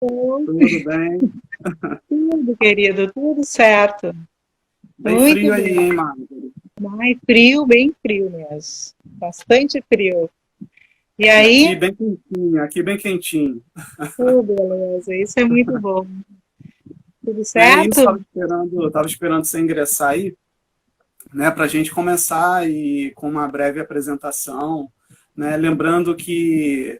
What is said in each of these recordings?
Tudo bem? Tudo, querido, tudo certo. Bem Muito frio aí, bem. hein, Marcos? Mas frio, bem frio mesmo. Bastante frio. E E aqui aí, bem quentinho, aqui bem quentinho. beleza, isso é muito bom. Tudo É isso, certo? tava esperando você ingressar aí, né, para a gente começar e com uma breve apresentação, né, lembrando que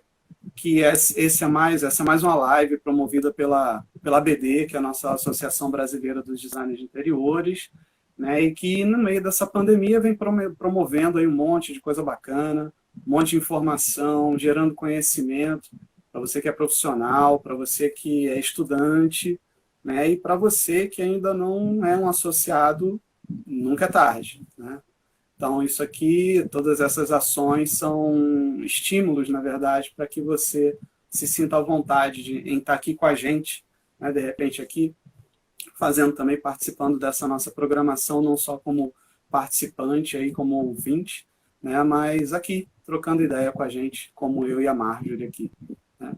essa é mais uma live promovida pela ABD, que é a nossa Associação Brasileira dos Designers de Interiores, né, e que no meio dessa pandemia vem promovendo aí um monte de coisa bacana, um monte de informação, gerando conhecimento para você que é profissional, para você que é estudante, né, e para você que ainda não é um associado, nunca é tarde, né? Então, isso aqui, todas essas ações são estímulos, na verdade, para que você se sinta à vontade em estar aqui com a gente, né, de repente aqui, fazendo também, participando dessa nossa programação, não só como participante, aí, como ouvinte, né, mas aqui, trocando ideia com a gente, como eu e a Marjorie aqui. Né.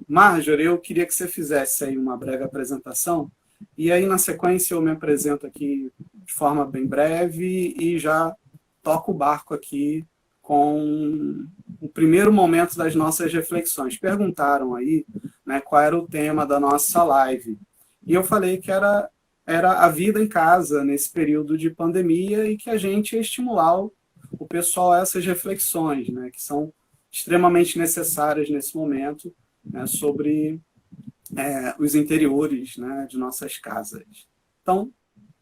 Marjorie, eu queria que você fizesse aí uma breve apresentação, e aí, na sequência, eu me apresento aqui de forma bem breve e já toco o barco aqui com o primeiro momento das nossas reflexões. Perguntaram aí, né, qual era o tema da nossa live. E eu falei que era a vida em casa nesse período de pandemia e que a gente ia estimular o pessoal a essas reflexões, né, que são extremamente necessárias nesse momento, né, sobre os interiores, né, de nossas casas. Então,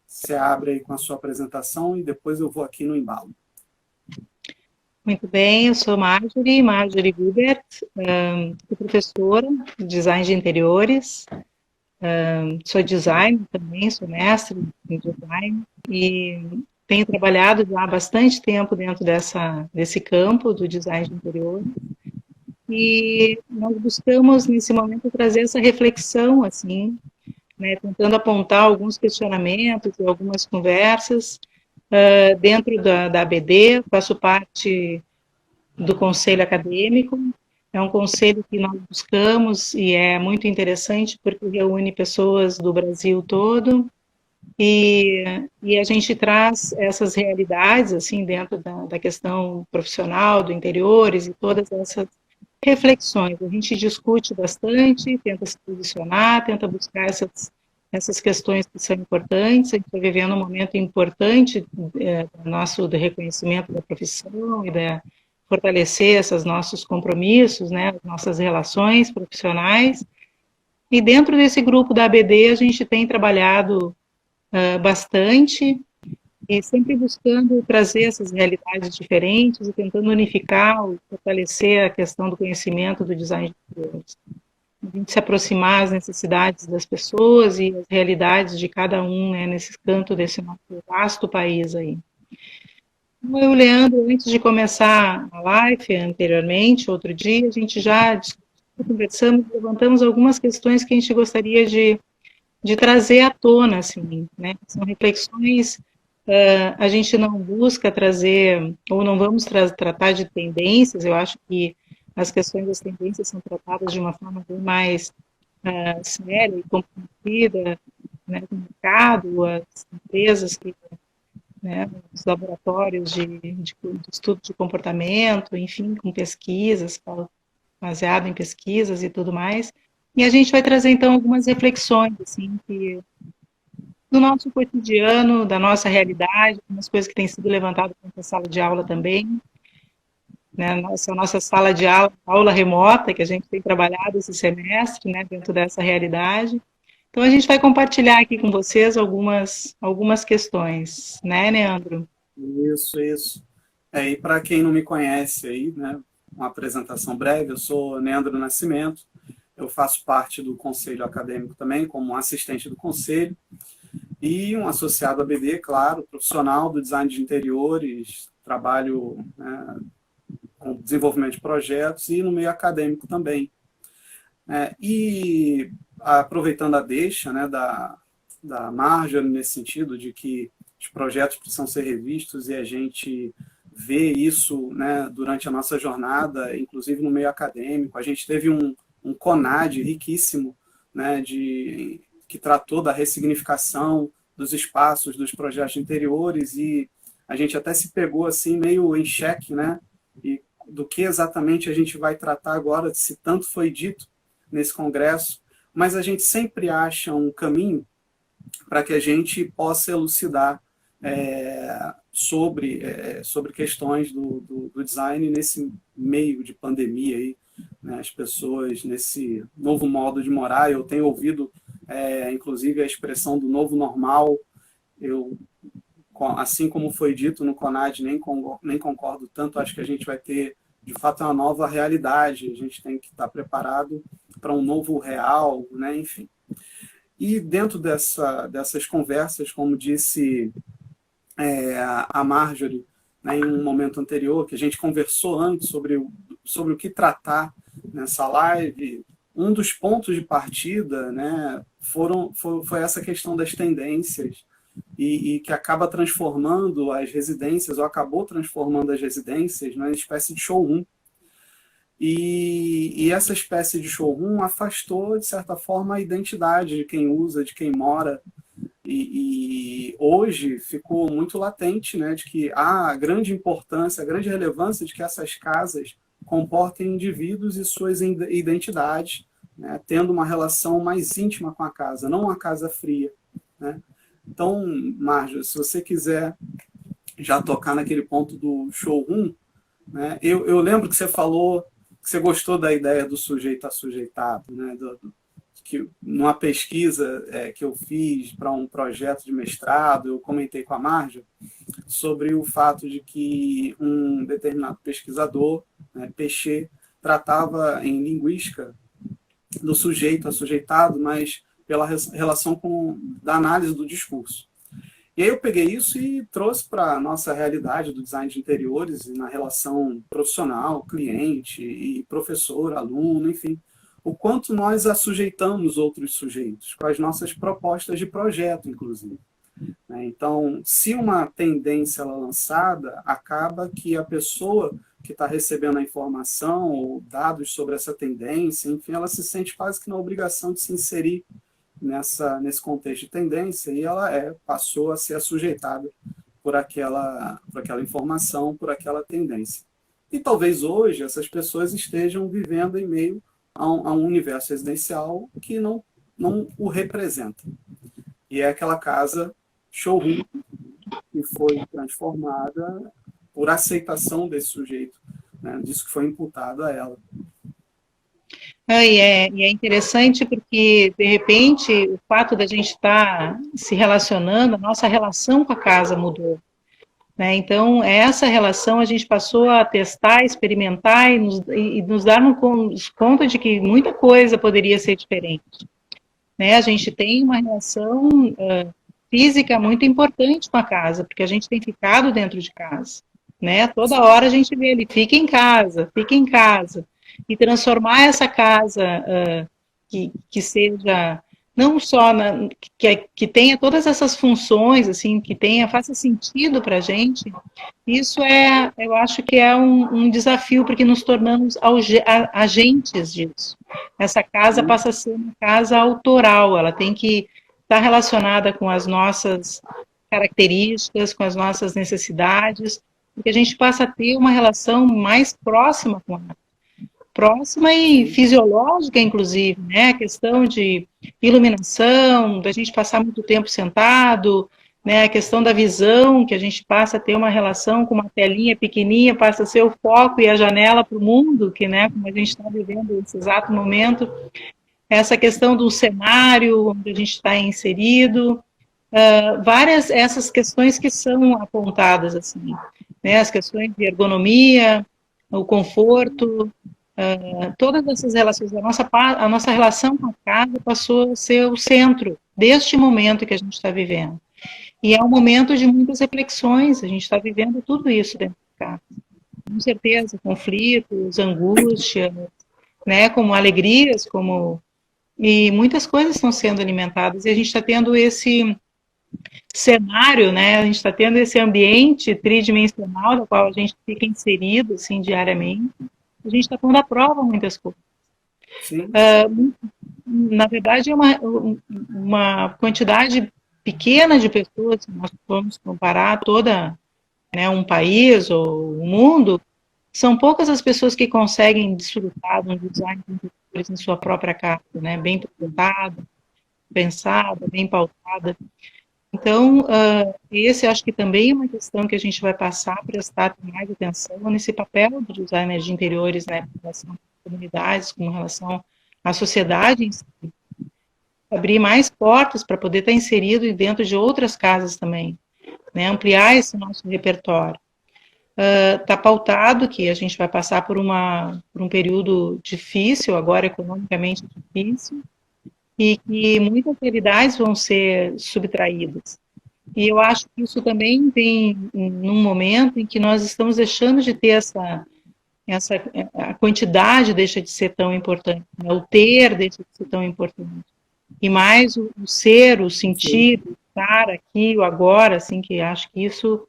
você abre aí com a sua apresentação e depois eu vou aqui no embalo. Muito bem, eu sou Marjorie Gubert, sou professora de design de interiores, sou designer também, sou mestre em design e tenho trabalhado já há bastante tempo dentro desse campo do design de interiores. E nós buscamos, nesse momento, trazer essa reflexão, assim, né, tentando apontar alguns questionamentos e algumas conversas dentro da ABD. Faço parte do conselho acadêmico. É um conselho que nós buscamos e é muito interessante porque reúne pessoas do Brasil todo e a gente traz essas realidades, assim, dentro da questão profissional, do interiores e todas essas reflexões. A gente discute bastante, tenta se posicionar, tenta buscar essas questões que são importantes. A gente está vivendo um momento importante do reconhecimento da profissão e da fortalecer esses nossos compromissos, né, as nossas relações profissionais. E dentro desse grupo da ABD, a gente tem trabalhado bastante e sempre buscando trazer essas realidades diferentes e tentando unificar, fortalecer a questão do conhecimento do design de interiores. A gente se aproximar das necessidades das pessoas e as realidades de cada um, né, nesse canto desse nosso vasto país aí. Então, eu e o Leandro, antes de começar a live, anteriormente, outro dia, a gente já conversamos, levantamos algumas questões que a gente gostaria de trazer à tona, assim, né? São reflexões, a gente não busca trazer, ou não vamos tratar de tendências, eu acho que as questões das tendências são tratadas de uma forma bem mais séria e compreendida, né, do mercado, as empresas que, né, os laboratórios de estudo de comportamento, enfim, com pesquisas, baseado em pesquisas e tudo mais. E a gente vai trazer, então, algumas reflexões, assim, do nosso cotidiano, da nossa realidade, umas coisas que têm sido levantadas na sala de aula também, né, nossa sala de aula remota, que a gente tem trabalhado esse semestre, né, dentro dessa realidade. Então, a gente vai compartilhar aqui com vocês algumas questões, né, Leandro? Isso. E para quem não me conhece aí, né, uma apresentação breve, eu sou Leandro Nascimento, eu faço parte do conselho acadêmico também, como assistente do conselho, e um associado à BD, claro, profissional do design de interiores, trabalho, né, com desenvolvimento de projetos e no meio acadêmico também. E aproveitando a deixa, né, da Marjorie nesse sentido de que os projetos precisam ser revistos e a gente vê isso, né, durante a nossa jornada, inclusive no meio acadêmico. A gente teve um CONAD riquíssimo né, que tratou da ressignificação dos espaços, dos projetos interiores, e a gente até se pegou assim meio em xeque, né, e do que exatamente a gente vai tratar agora, se tanto foi dito nesse congresso, mas a gente sempre acha um caminho para que a gente possa elucidar sobre questões do design nesse meio de pandemia aí, né, as pessoas nesse novo modo de morar. Eu tenho ouvido, inclusive, a expressão do novo normal. Eu, assim como foi dito no CONAD, nem concordo tanto. Acho que a gente vai ter, de fato, uma nova realidade. A gente tem que estar preparado para um novo real, né? Enfim. E dentro dessas conversas, como disse a Marjorie, né, em um momento anterior, que a gente conversou antes sobre o que tratar nessa live, um dos pontos de partida, né, foi essa questão das tendências, e que acaba transformando as residências, ou acabou transformando as residências numa espécie de showroom. E essa espécie de showroom afastou, de certa forma, a identidade de quem usa, de quem mora. E hoje ficou muito latente, né, de que há a grande importância, a grande relevância de que essas casas comportem indivíduos e suas identidades, né, tendo uma relação mais íntima com a casa, não uma casa fria, né? Então, Márcio, se você quiser já tocar naquele ponto do showroom, né, eu lembro que você falou que você gostou da ideia do sujeito assujeitado, né, que numa pesquisa que eu fiz para um projeto de mestrado, eu comentei com a Marja sobre o fato de que um determinado pesquisador, né, Pechet, tratava em linguística do sujeito assujeitado, mas pela relação da análise do discurso. E aí eu peguei isso e trouxe para a nossa realidade do design de interiores, na relação profissional, cliente e professor, aluno, enfim, o quanto nós assujeitamos outros sujeitos, com as nossas propostas de projeto, inclusive. Então, se uma tendência é lançada, acaba que a pessoa que está recebendo a informação ou dados sobre essa tendência, enfim, ela se sente quase que na obrigação de se inserir nesse contexto de tendência, e ela passou a ser assujeitada por aquela informação, por aquela tendência. E talvez hoje essas pessoas estejam vivendo em meio a um universo residencial que não o representa. E é aquela casa showroom que foi transformada por aceitação desse sujeito, né, disso que foi imputado a ela. E é interessante porque, de repente, o fato da gente estar se relacionando, a nossa relação com a casa mudou. Né? Então, essa relação a gente passou a testar, experimentar e nos darmos conta de que muita coisa poderia ser diferente. Né? A gente tem uma relação física muito importante com a casa, porque a gente tem ficado dentro de casa. Né? Toda hora a gente vê ele, fica em casa, e transformar essa casa que seja não só que tenha todas essas funções, assim, faça sentido para a gente, isso eu acho que é um desafio, porque nos tornamos agentes disso. Essa casa passa a ser uma casa autoral, ela tem que estar relacionada com as nossas características, com as nossas necessidades, porque a gente passa a ter uma relação mais próxima com ela. Próxima e fisiológica, inclusive, né? A questão de iluminação, da gente passar muito tempo sentado, né? A questão da visão, que a gente passa a ter uma relação com uma telinha pequenininha, passa a ser o foco e a janela para o mundo, que, né, como a gente está vivendo nesse exato momento. Essa questão do cenário onde a gente está inserido, várias essas questões que são apontadas, assim, né? As questões de ergonomia, o conforto, todas essas relações, a nossa relação com a casa passou a ser o centro deste momento que a gente está vivendo. E é um momento de muitas reflexões, a gente está vivendo tudo isso dentro de casa. Com certeza, conflitos, angústias, né, como alegrias, e muitas coisas estão sendo alimentadas, e a gente está tendo esse cenário, né, a gente está tendo esse ambiente tridimensional no qual a gente fica inserido, assim, diariamente. A gente está pondo à prova muitas coisas. Sim, Na verdade, é uma quantidade pequena de pessoas, se nós vamos comparar toda, né, um país ou o mundo, são poucas as pessoas que conseguem desfrutar de um design de interiores em sua própria casa, né, bem projetada, pensada, bem pautada. Então, esse acho que também é uma questão que a gente vai passar a prestar mais atenção nesse papel do designer de interiores, né, com relação às comunidades, com relação à sociedade em si, abrir mais portas para poder estar inserido dentro de outras casas também, né, ampliar esse nosso repertório. Está pautado que a gente vai passar por um período difícil, agora economicamente difícil, e que muitas realidades vão ser subtraídas. E eu acho que isso também vem num momento em que nós estamos deixando de ter a quantidade deixa de ser tão importante, né? O ter deixa de ser tão importante. E mais o ser, o sim, sentir, o estar aqui, o agora, assim, que acho que isso,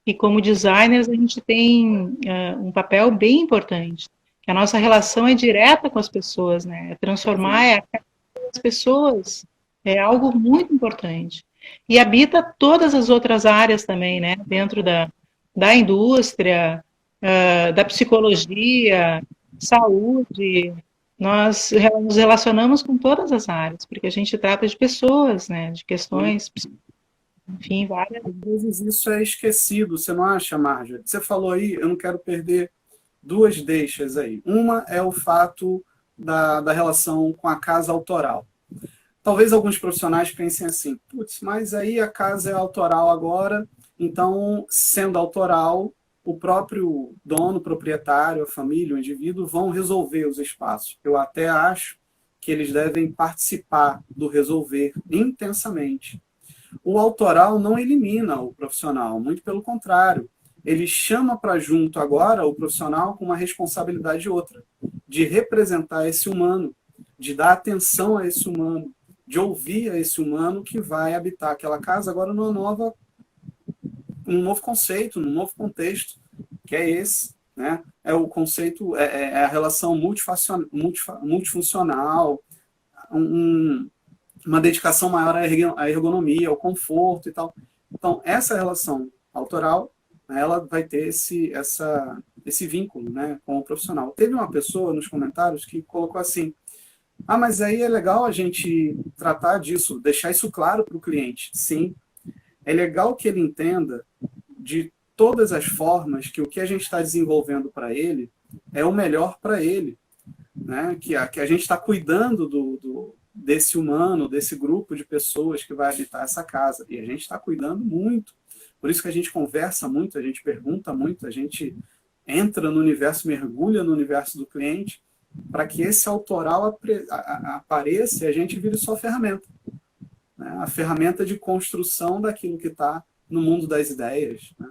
e como designers, a gente tem um papel bem importante, que a nossa relação é direta com as pessoas, né? É transformar sim. as pessoas, é algo muito importante. E habita todas as outras áreas também, né? Dentro da indústria, da psicologia, saúde. Nós nos relacionamos com todas as áreas, porque a gente trata de pessoas, né? De Sim. questões, enfim, várias. Às vezes isso é esquecido, você não acha, Marja? Você falou aí, eu não quero perder duas deixas aí. Uma é o fato da relação com a casa autoral. Talvez alguns profissionais pensem assim, putz, mas aí a casa é autoral agora, então, sendo autoral, o próprio dono, o proprietário, a família, o indivíduo vão resolver os espaços. Eu até acho que eles devem participar do resolver intensamente. O autoral não elimina o profissional, muito pelo contrário. Ele chama para junto agora o profissional com uma responsabilidade outra, de representar esse humano, de dar atenção a esse humano, de ouvir a esse humano que vai habitar aquela casa agora num novo conceito, num novo contexto, que é esse, né? É o conceito, é a relação multifuncional, um, uma dedicação maior à ergonomia, ao conforto e tal. Então, essa relação autoral, né, ela vai ter esse vínculo, né, com o profissional. Teve uma pessoa nos comentários que colocou assim, mas aí é legal a gente tratar disso, deixar isso claro para o cliente. Sim, é legal que ele entenda de todas as formas que o que a gente está desenvolvendo para ele é o melhor para ele, né? Que a gente está cuidando desse humano, desse grupo de pessoas que vai habitar essa casa. E a gente está cuidando muito. Por isso que a gente conversa muito, a gente pergunta muito, a gente entra no universo, mergulha no universo do cliente, para que esse autoral apareça e a gente vire só ferramenta. Né? A ferramenta de construção daquilo que está no mundo das ideias. Né?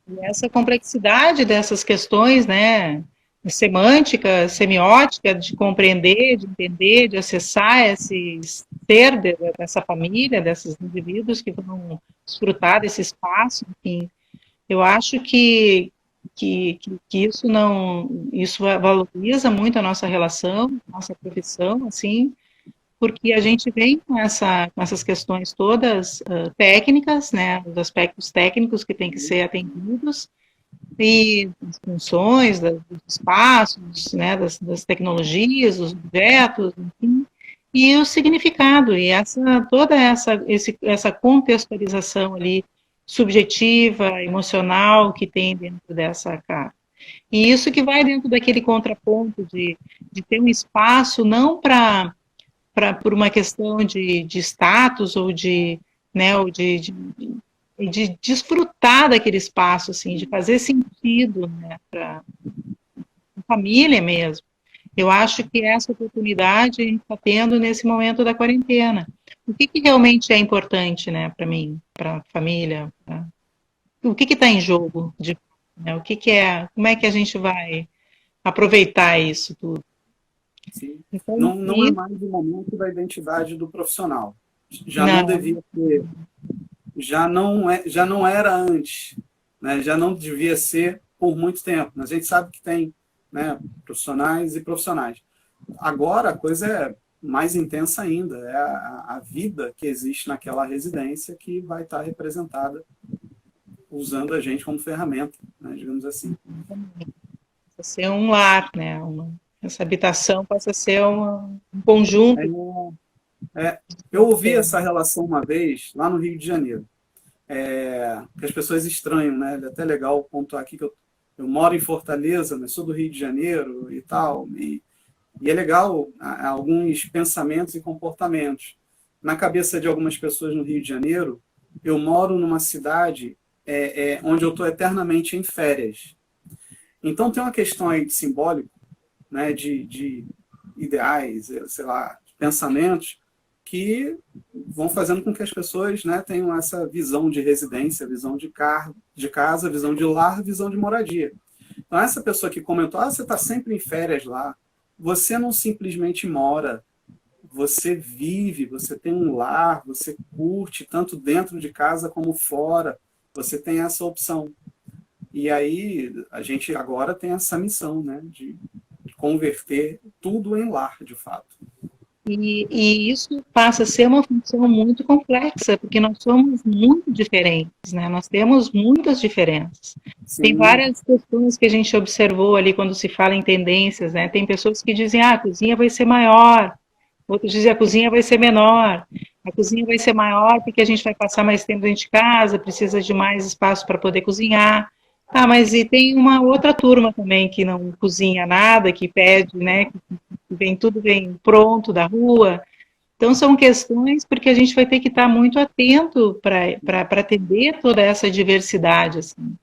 E essa complexidade dessas questões, né? Semântica, semiótica, de compreender, de entender, de acessar esse ser dessa família, desses indivíduos que vão desfrutar desse espaço, enfim. Eu acho que isso não, isso valoriza muito a nossa relação, nossa profissão, assim, porque a gente vem com essas questões todas técnicas, né, os aspectos técnicos que têm que ser atendidos, e as funções dos espaços, né, das tecnologias, dos objetos, enfim, e o significado, e toda essa contextualização ali subjetiva, emocional que tem dentro dessa carta. E isso que vai dentro daquele contraponto de ter um espaço não por uma questão de status ou né, ou de desfrutar daquele espaço, assim, de fazer sentido, né, para a família mesmo. Eu acho que essa oportunidade a gente está tendo nesse momento da quarentena. O que realmente é importante, né, para mim, para a família? O que está em jogo? Né, como é que a gente vai aproveitar isso tudo? Sim. Então, Não é mais o momento da identidade do profissional. Já não não, devia ter, já não era antes, né? Já não devia ser por muito tempo. A gente sabe que tem, né, profissionais e profissionais. Agora a coisa é mais intensa ainda, é a vida que existe naquela residência que vai estar representada usando a gente como ferramenta, né, digamos assim. Passa a ser um lar, né? Essa habitação passa a ser um conjunto. Eu ouvi essa relação uma vez lá no Rio de Janeiro, que as pessoas estranham, né? É até legal pontuar aqui que eu moro em Fortaleza, mas sou do Rio de Janeiro e tal, e é legal alguns pensamentos e comportamentos. Na cabeça de algumas pessoas no Rio de Janeiro, eu moro numa cidade onde eu estou eternamente em férias. Então tem uma questão aí de simbólico, né, de ideais, sei lá, pensamentos, que vão fazendo com que as pessoas, né, tenham essa visão de residência, visão de casa, visão de lar, visão de moradia. Então essa pessoa que comentou, você está sempre em férias lá, você não simplesmente mora, você vive, você tem um lar, você curte tanto dentro de casa como fora, você tem essa opção. E aí a gente agora tem essa missão, né, de converter tudo em lar, de fato. E isso passa a ser uma função muito complexa, porque nós somos muito diferentes, né? Nós temos muitas diferenças. Tem Sim. várias questões que a gente observou ali quando se fala em tendências, né? Tem pessoas que dizem, a cozinha vai ser maior, outros dizem, a cozinha vai ser menor, a cozinha vai ser maior porque a gente vai passar mais tempo dentro de casa, precisa de mais espaço para poder cozinhar. Tá, mas e tem uma outra turma também que não cozinha nada, que pede, né? Tudo vem pronto da rua. Então são questões porque a gente vai ter que estar muito atento para atender toda essa diversidade, assim,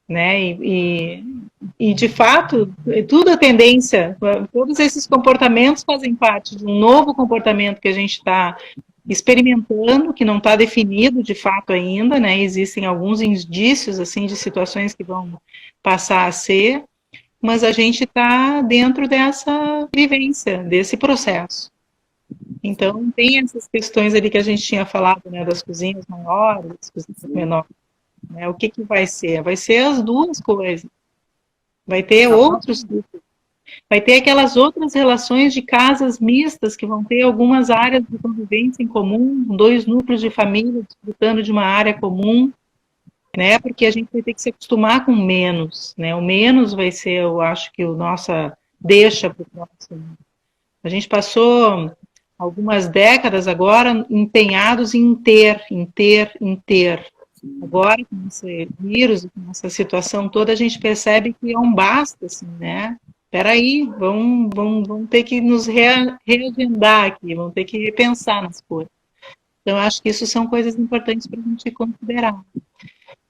né? E de fato, tudo a tendência, todos esses comportamentos fazem parte de um novo comportamento que a gente está experimentando, que não está definido de fato ainda, né? Existem alguns indícios assim de situações que vão passar a ser, mas a gente está dentro dessa vivência, desse processo. Então, tem essas questões ali que a gente tinha falado, né, das cozinhas maiores, das cozinhas menores. Né? O que, que vai ser? Vai ser as duas coisas. Vai ter outros tipos. Vai ter aquelas outras relações de casas mistas, que vão ter algumas áreas de convivência em comum, dois núcleos de família desfrutando de uma área comum, né? Porque a gente vai ter que se acostumar com menos, né? O menos vai ser, eu acho que o nossa deixa para o próximo. A gente passou algumas décadas agora empenhados em ter. Agora, com esse vírus, com essa situação toda, a gente percebe que é um basta, assim, né? Peraí, vamos ter que nos reagendar aqui, vamos ter que repensar nas coisas. Então, acho que isso são coisas importantes para a gente considerar.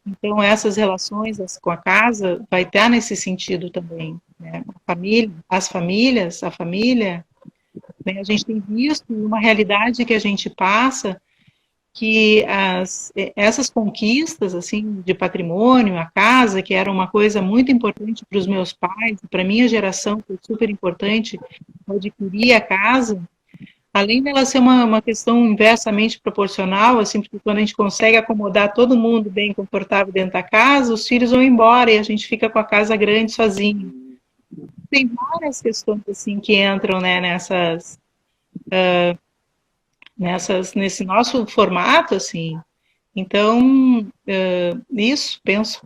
Então, essas relações com a casa vai estar nesse sentido também. Né? A família, né? A gente tem visto uma realidade que a gente passa que essas conquistas assim de patrimônio, a casa, que era uma coisa muito importante para os meus pais, para a minha geração foi super importante adquirir a casa, além dela ser uma questão inversamente proporcional, assim, porque quando a gente consegue acomodar todo mundo bem confortável dentro da casa, os filhos vão embora e a gente fica com a casa grande sozinho. Tem várias questões assim que entram, né, nesse nosso formato, assim. Então, penso.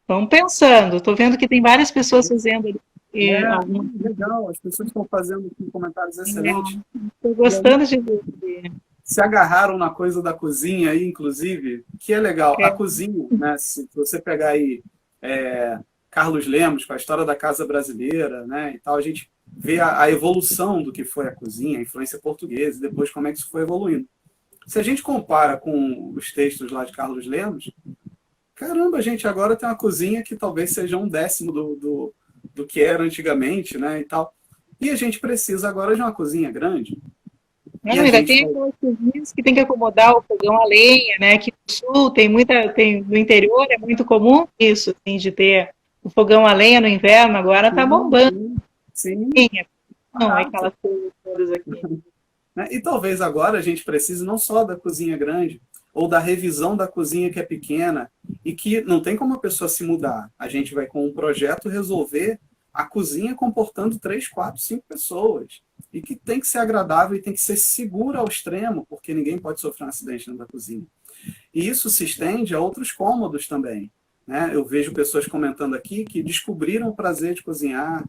Vamos pensando. Estou vendo que tem várias pessoas fazendo. Legal, as pessoas estão fazendo comentários excelentes. Estou gostando de ver. Se agarraram na coisa da cozinha aí, inclusive, que é legal. A cozinha, né? Se você pegar aí Carlos Lemos, com a história da casa brasileira, né? E tal, a gente vê a evolução do que foi a cozinha, a influência portuguesa, e depois como é que isso foi evoluindo. Se a gente compara com os textos lá de Carlos Lemos, caramba, a gente agora tem uma cozinha que talvez seja 1/10 do que era antigamente, né? E tal. E a gente precisa agora de uma cozinha grande. Não, ainda tem aquelas cozinhas que tem que acomodar o fogão a lenha, né? Aqui no sul no interior é muito comum isso, assim, de ter o fogão a lenha no inverno, agora está bombando. Sim. Não, é aquelas coisas todas aqui. E talvez agora a gente precise não só da cozinha grande, ou da revisão da cozinha que é pequena, e que não tem como a pessoa se mudar. A gente vai, com um projeto, resolver a cozinha comportando 3, 4, 5 pessoas. E que tem que ser agradável e tem que ser segura ao extremo, porque ninguém pode sofrer um acidente dentro da cozinha. E isso se estende a outros cômodos também. Né? Eu vejo pessoas comentando aqui que descobriram o prazer de cozinhar,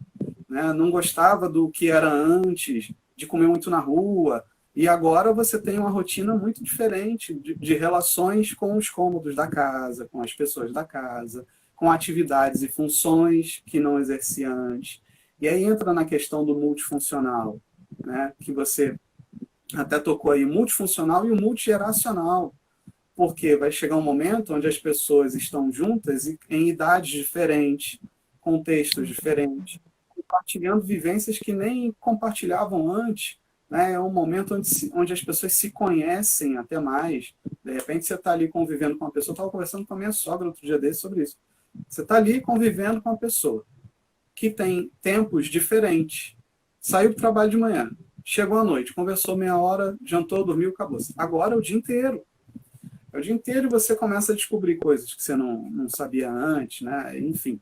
né? Não gostava do que era antes, de comer muito na rua, e agora você tem uma rotina muito diferente de relações com os cômodos da casa, com as pessoas da casa, com atividades e funções que não exercia antes. E aí entra na questão do multifuncional, né? Que você até tocou aí, multifuncional e o multigeracional, porque vai chegar um momento onde as pessoas estão juntas em idades diferentes, contextos diferentes, compartilhando vivências que nem compartilhavam antes, né? É um momento onde as pessoas se conhecem até mais. De repente você está ali convivendo com uma pessoa, eu estava conversando com a minha sogra outro dia desse sobre isso. Você está ali convivendo com uma pessoa que tem tempos diferentes. Saiu para o trabalho de manhã, chegou à noite, conversou meia hora, jantou, dormiu, acabou. Agora é o dia inteiro. É o dia inteiro e você começa a descobrir coisas que você não sabia antes, né? Enfim.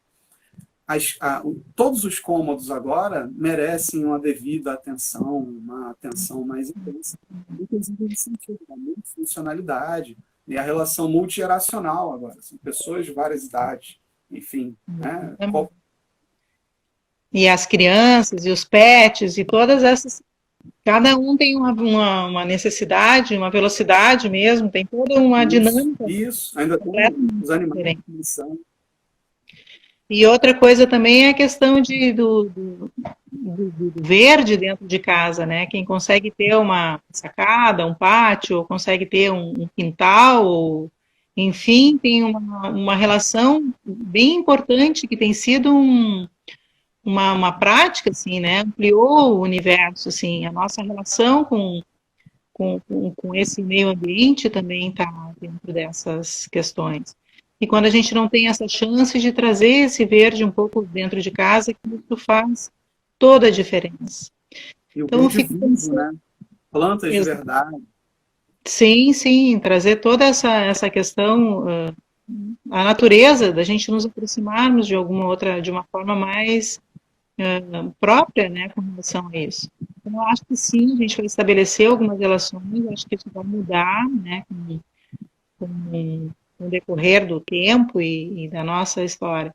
Todos os cômodos agora merecem uma devida atenção, uma atenção mais intensa, inclusive no sentido da multifuncionalidade e a relação multigeracional agora. São pessoas de várias idades, enfim. Né? E as crianças, e os pets, e todas essas. Cada um tem uma necessidade, uma velocidade mesmo, tem toda uma dinâmica. Isso, ainda tem os animais que são. E outra coisa também é a questão do verde dentro de casa, né? Quem consegue ter uma sacada, um pátio, ou consegue ter um quintal, ou, enfim, tem uma relação bem importante que tem sido uma prática, assim, né? Ampliou o universo, assim, a nossa relação com esse meio ambiente também está dentro dessas questões. E quando a gente não tem essa chance de trazer esse verde um pouco dentro de casa, que isso faz toda a diferença. E o então, eu fico pensando, né? Plantas de verdade. Sim, sim, trazer toda essa questão, a natureza, da gente nos aproximarmos de uma forma mais própria, né, com relação a isso. Então, eu acho que sim, a gente vai estabelecer algumas relações, acho que isso vai mudar, né, com o decorrer do tempo e da nossa história.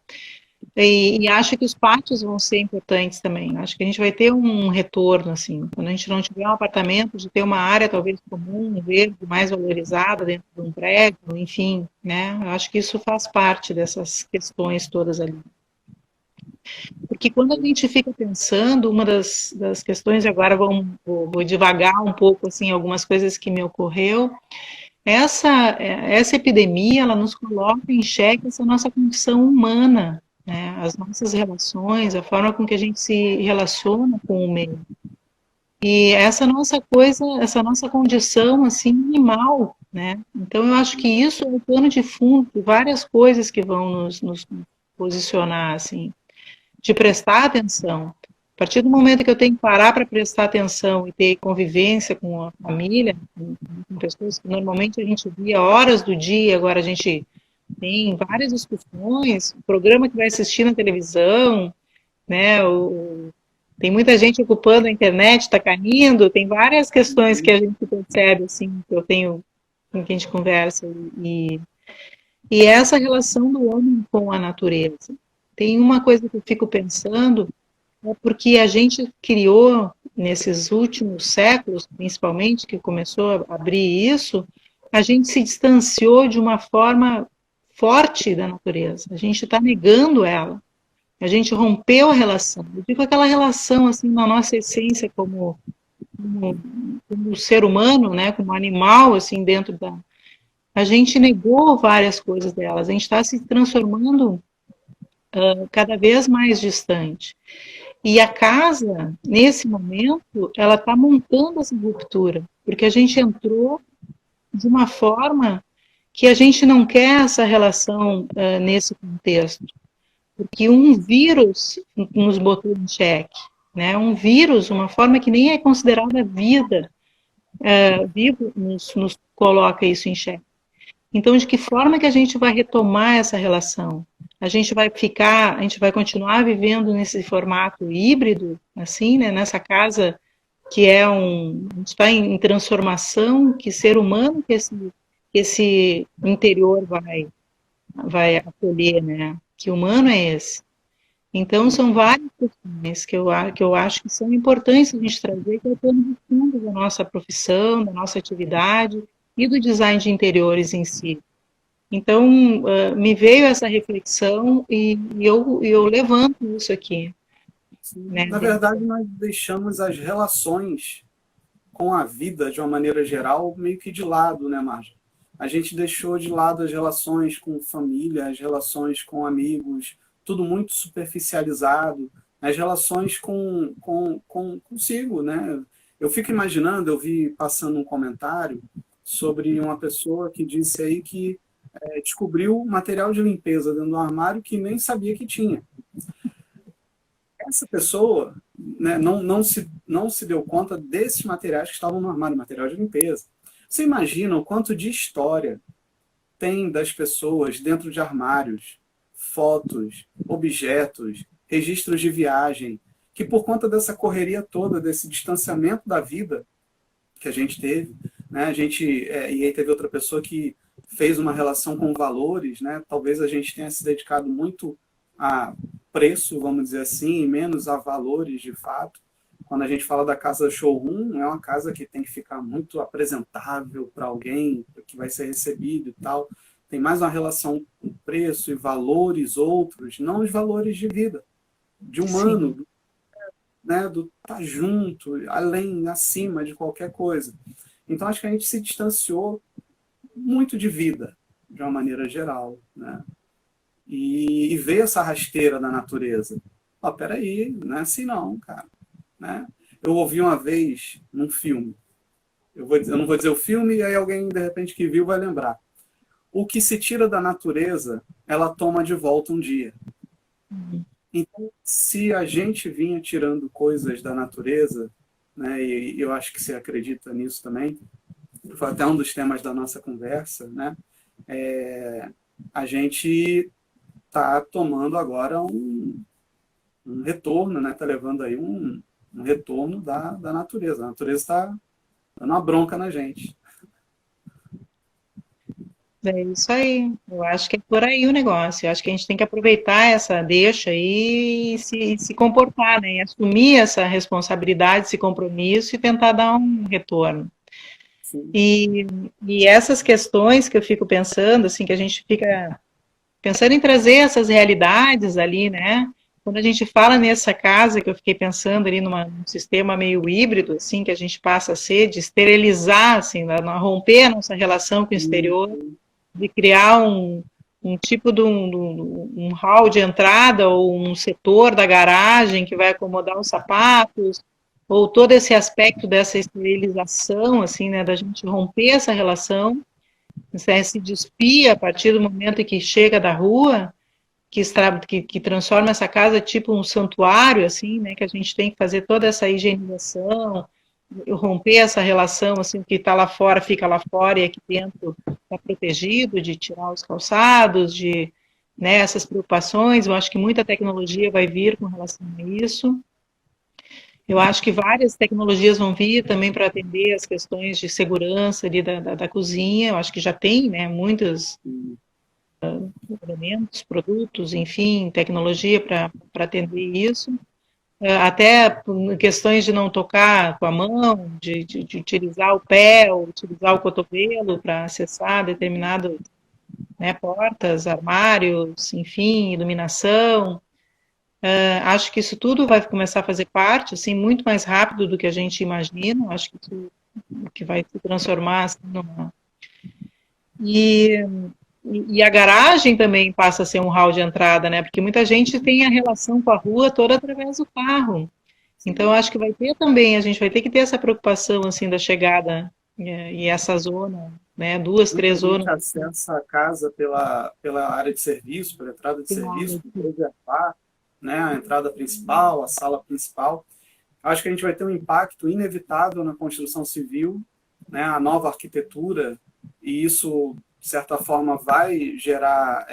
E acho que os pátios vão ser importantes também. Acho que a gente vai ter um retorno, assim, quando a gente não tiver um apartamento, de ter uma área talvez comum, verde, mais valorizada dentro de um prédio, enfim, né? Eu acho que isso faz parte dessas questões todas ali. Porque quando a gente fica pensando, uma das questões, agora vou devagar um pouco, assim, algumas coisas que me ocorreu. Essa epidemia, ela nos coloca em xeque essa nossa condição humana, né? As nossas relações, a forma com que a gente se relaciona com o meio. E essa nossa condição, assim, animal, né? Então, eu acho que isso é o pano de fundo de várias coisas que vão nos posicionar, assim, de prestar atenção. A partir do momento que eu tenho que parar para prestar atenção e ter convivência com a família, com pessoas que normalmente a gente via horas do dia, agora a gente tem várias discussões, o programa que vai assistir na televisão, né? Tem muita gente ocupando a internet, está caindo, tem várias questões que a gente percebe, assim, que eu tenho com quem a gente conversa. E essa relação do homem com a natureza. Tem uma coisa que eu fico pensando, é porque a gente criou, nesses últimos séculos, principalmente, que começou a abrir isso, a gente se distanciou de uma forma forte da natureza. A gente está negando ela. A gente rompeu a relação. Eu digo aquela relação, assim, na nossa essência como ser humano, né, como animal, assim, dentro da... A gente negou várias coisas delas. A gente está se transformando cada vez mais distante. E a casa, nesse momento, ela está montando essa ruptura, porque a gente entrou de uma forma que a gente não quer essa relação nesse contexto, porque um vírus nos botou em xeque, né? Um vírus, uma forma que nem é considerada vida, vivo, nos coloca isso em xeque. Então, de que forma que a gente vai retomar essa relação? a gente vai continuar vivendo nesse formato híbrido, assim, né, nessa casa que está em transformação, que ser humano que esse interior vai acolher, né? Que humano é esse? Então, são várias questões que eu acho que são importantes a gente trazer, que é o plano de fundo da nossa profissão, da nossa atividade e do design de interiores em si. Então, me veio essa reflexão e eu levanto isso aqui, Sim. né? Na verdade, nós deixamos as relações com a vida, de uma maneira geral, meio que de lado, né, Marja? A gente deixou de lado as relações com família, as relações com amigos, tudo muito superficializado, as relações consigo, né? Eu fico imaginando, eu vi passando um comentário sobre uma pessoa que disse aí que descobriu material de limpeza dentro do armário que nem sabia que tinha. Essa pessoa, né, não se deu conta desses materiais que estavam no armário, material de limpeza. Você imagina o quanto de história tem das pessoas dentro de armários, fotos, objetos, registros de viagem, que por conta dessa correria toda, desse distanciamento da vida que a gente teve, né, e aí teve outra pessoa que fez uma relação com valores, né, talvez a gente tenha se dedicado muito a preço, vamos dizer assim, e menos a valores de fato. Quando a gente fala da casa showroom, é uma casa que tem que ficar muito apresentável para alguém que vai ser recebido e tal. Tem mais uma relação com preço e valores outros, não os valores de vida, de Sim. humano, né, do estar tá junto, além, acima de qualquer coisa. Então acho que a gente se distanciou muito de vida, de uma maneira geral, né? E ver essa rasteira da natureza. Ó, peraí, não é assim não, cara. Né? Eu ouvi uma vez num filme, eu não vou dizer o filme, e aí alguém, de repente, que viu vai lembrar. O que se tira da natureza, ela toma de volta um dia. Então, se a gente vinha tirando coisas da natureza, né, e eu acho que você acredita nisso também, foi até um dos temas da nossa conversa, né, a gente está tomando agora um retorno, né, está levando aí um retorno da natureza. A natureza está dando uma bronca na gente. É isso aí. Eu acho que é por aí o negócio. Eu acho que a gente tem que aproveitar essa deixa aí e se comportar, né? E assumir essa responsabilidade, esse compromisso e tentar dar um retorno. Sim. E, e essas questões que eu fico pensando, assim, que a gente fica pensando em trazer essas realidades ali, né? Quando a gente fala nessa casa que eu fiquei pensando ali num sistema meio híbrido, assim, que a gente passa a ser, de esterilizar, assim, romper a nossa relação com o exterior, de criar um tipo de um hall de entrada ou um setor da garagem que vai acomodar os sapatos, ou todo esse aspecto dessa esterilização, assim, né, da gente romper essa relação, né, se despir a partir do momento em que chega da rua, que transforma essa casa tipo um santuário, assim, né, que a gente tem que fazer toda essa higienização, romper essa relação, assim, o que está lá fora fica lá fora e aqui dentro está protegido, de tirar os calçados, de, né, essas preocupações. Eu acho que muita tecnologia vai vir com relação a isso. Eu acho que várias tecnologias vão vir também para atender as questões de segurança ali da cozinha. Eu acho que já tem, né, muitos elementos, produtos, enfim, tecnologia para atender isso. Até questões de não tocar com a mão, de utilizar o pé ou utilizar o cotovelo para acessar determinadas, né, portas, armários, enfim, iluminação. Acho que isso tudo vai começar a fazer parte, assim, muito mais rápido do que a gente imagina. Acho que isso que vai se transformar assim, numa... E a garagem também passa a ser um hall de entrada, né? Porque muita gente tem a relação com a rua toda através do carro. Então, eu acho que vai ter também, a gente vai ter que ter essa preocupação, assim, da chegada e essa zona, né, duas, Muita três gente zonas. acessa a casa pela área de serviço, pela entrada de serviço, por preservar, né, a entrada principal, a sala principal. Acho que a gente vai ter um impacto inevitável na construção civil, né, a nova arquitetura, e isso de certa forma, vai gerar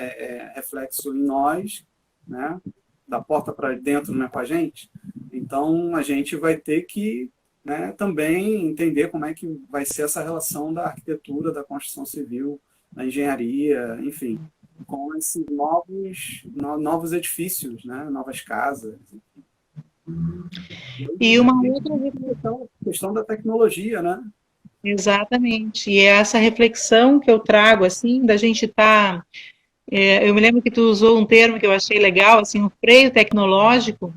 reflexo em nós, né? Da porta para dentro, né, com a gente. Então, a gente vai ter que, né, também entender como é que vai ser essa relação da arquitetura, da construção civil, da engenharia, enfim, com esses novos edifícios, né, novas casas. E uma outra questão da tecnologia, né? exatamente. E é essa reflexão que eu trago, assim, da gente estar. Eu me lembro que tu usou um termo que eu achei legal, assim, um freio tecnológico,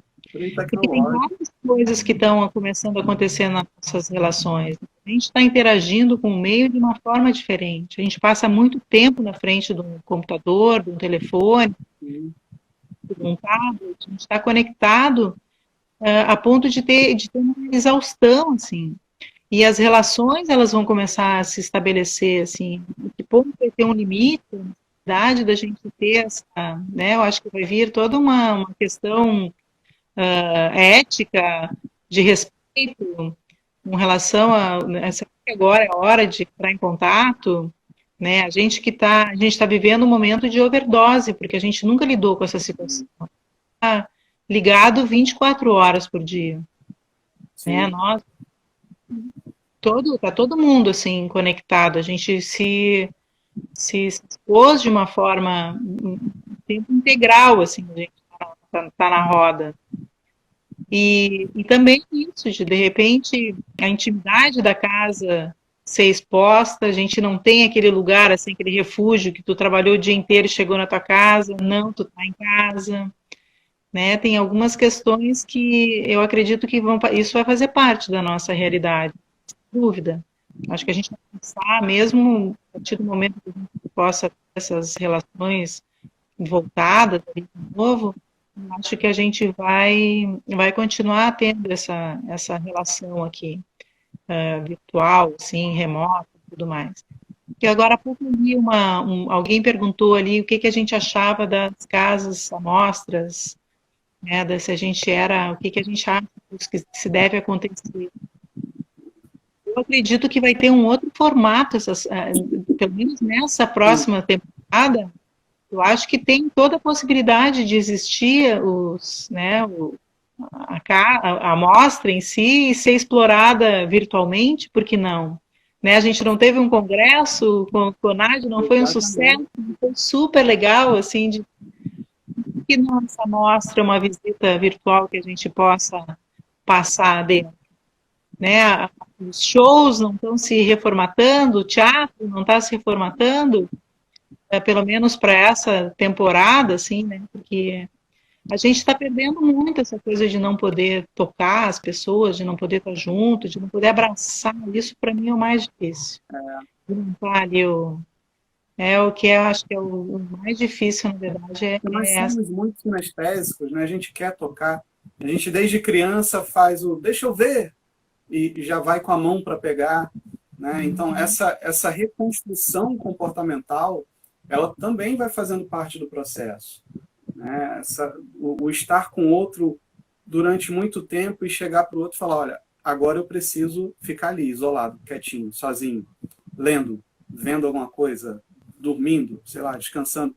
porque tem várias coisas que estão começando a acontecer nas nossas relações. A gente está interagindo com o meio de uma forma diferente. A gente passa muito tempo na frente do computador, do telefone, de um tablet. A gente está conectado a ponto de ter uma exaustão, assim. E as relações, elas vão começar a se estabelecer, assim, que ponto vai ter um limite, a necessidade da gente ter essa, né, eu acho que vai vir toda uma questão ética, de respeito, com relação será que agora é a hora de entrar em contato, né, a gente está vivendo um momento de overdose, porque a gente nunca lidou com essa situação. Tá ligado 24 horas por dia, né, nós tá todo mundo assim conectado. A gente se expôs de uma forma tempo integral, assim, a gente tá na roda. E também isso, de repente, a intimidade da casa ser exposta, a gente não tem aquele lugar, assim, aquele refúgio que tu trabalhou o dia inteiro e chegou na tua casa, não, tu tá em casa, né? Tem algumas questões que eu acredito que isso vai fazer parte da nossa realidade, sem dúvida. Acho que a gente vai pensar, mesmo a partir do momento que a gente possa ter essas relações voltadas de novo, acho que a gente vai continuar tendo essa relação aqui, virtual, assim, remota e tudo mais. E agora há pouco eu li alguém perguntou ali o que a gente achava das casas amostras, né, se a gente o que a gente acha que se deve acontecer. Eu acredito que vai ter um outro formato, pelo menos nessa próxima temporada, eu acho que tem toda a possibilidade de existir a amostra em si e ser explorada virtualmente, por que não? Né, a gente não teve um congresso com o CONAD, não foi um sucesso, foi super legal, assim, que nossa amostra, uma visita virtual que a gente possa passar dentro. Né? Os shows não estão se reformatando, o teatro não está se reformatando, pelo menos para essa temporada, assim, né? Porque a gente está perdendo muito essa coisa de não poder tocar as pessoas, de não poder estar junto, de não poder abraçar. Isso para mim é o mais difícil. De não estar ali o que eu acho que é o mais difícil, na verdade, nós somos muito sinestésicos, né? A gente quer tocar. A gente, desde criança, faz o deixa eu ver e já vai com a mão para pegar. Né? Então, essa reconstrução comportamental, ela também vai fazendo parte do processo. Né? O estar com o outro durante muito tempo e chegar para o outro e falar, olha, agora eu preciso ficar ali, isolado, quietinho, sozinho, lendo, vendo alguma coisa, dormindo, sei lá, descansando.